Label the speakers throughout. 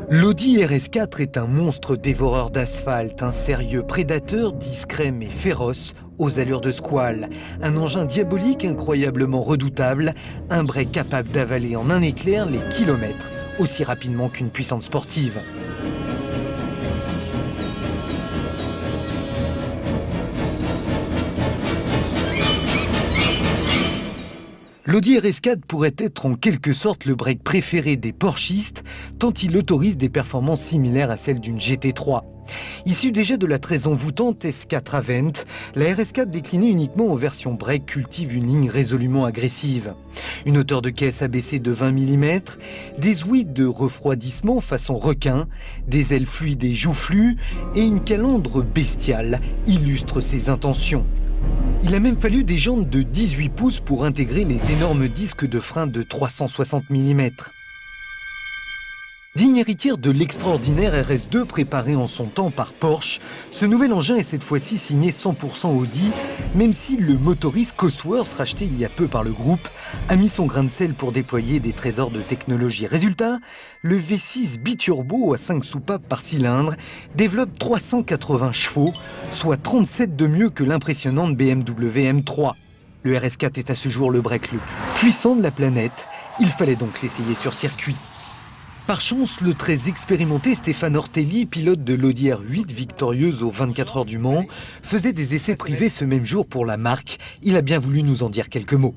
Speaker 1: L'Audi RS4 est un monstre dévoreur d'asphalte, un sérieux prédateur discret mais féroce, aux allures de squale. Un engin diabolique incroyablement redoutable, un break capable d'avaler en un éclair les kilomètres, aussi rapidement qu'une puissante sportive. L'Audi RS4 pourrait être en quelque sorte le break préféré des Porschistes, tant il autorise des performances similaires à celles d'une GT3. Issue déjà de la très envoûtante S4 Avent, la RS4 déclinée uniquement en version break cultive une ligne résolument agressive. Une hauteur de caisse abaissée de 20 mm, des ouïes de refroidissement façon requin, des ailes fluides et joufflues et une calandre bestiale illustrent ses intentions. Il a même fallu des jantes de 18 pouces pour intégrer les énormes disques de frein de 360 mm. Digne héritière de l'extraordinaire RS2 préparé en son temps par Porsche, ce nouvel engin est cette fois-ci signé 100% Audi, même si le motoriste Cosworth, racheté il y a peu par le groupe, a mis son grain de sel pour déployer des trésors de technologie. Résultat, le V6 biturbo à 5 soupapes par cylindre développe 380 chevaux, soit 37 de mieux que l'impressionnante BMW M3. Le RS4 est à ce jour le break le plus puissant de la planète, il fallait donc l'essayer sur circuit. Par chance, le très expérimenté Stéphane Ortelli, pilote de l'Audi R8 victorieuse aux 24 heures du Mans, faisait des essais privés ce même jour pour la marque. Il a bien voulu nous en dire quelques mots.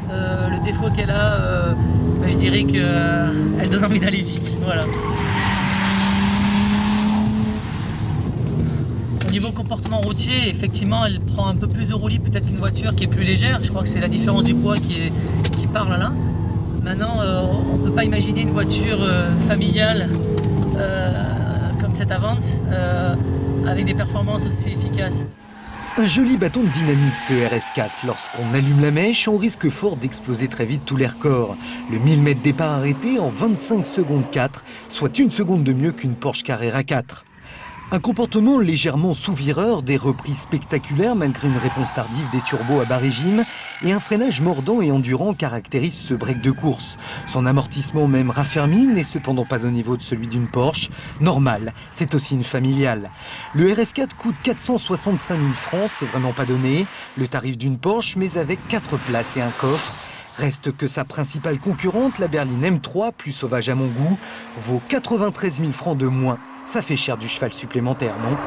Speaker 2: Le défaut qu'elle a, je dirais qu'elle donne envie d'aller vite. Voilà. Au niveau comportement routier, effectivement, elle prend un peu plus de roulis peut-être qu'une voiture qui est plus légère. Je crois que c'est la différence du poids qui parle là. Maintenant, on ne peut pas imaginer une voiture familiale comme cette Avent avec des performances aussi efficaces.
Speaker 1: Un joli bâton de dynamique ce RS4. Lorsqu'on allume la mèche, on risque fort d'exploser très vite tous les records. Le 1000 mètres départ arrêté en 25 secondes 4, soit une seconde de mieux qu'une Porsche Carrera 4. Un comportement légèrement sous-vireur, des reprises spectaculaires malgré une réponse tardive des turbos à bas régime et un freinage mordant et endurant caractérisent ce break de course. Son amortissement même raffermi n'est cependant pas au niveau de celui d'une Porsche. Normal, c'est aussi une familiale. Le RS4 coûte 465 000 francs, c'est vraiment pas donné. Le tarif d'une Porsche, mais avec 4 places et un coffre. Reste que sa principale concurrente, la berline M3, plus sauvage à mon goût, vaut 93 000 francs de moins. Ça fait cher du cheval supplémentaire, non ?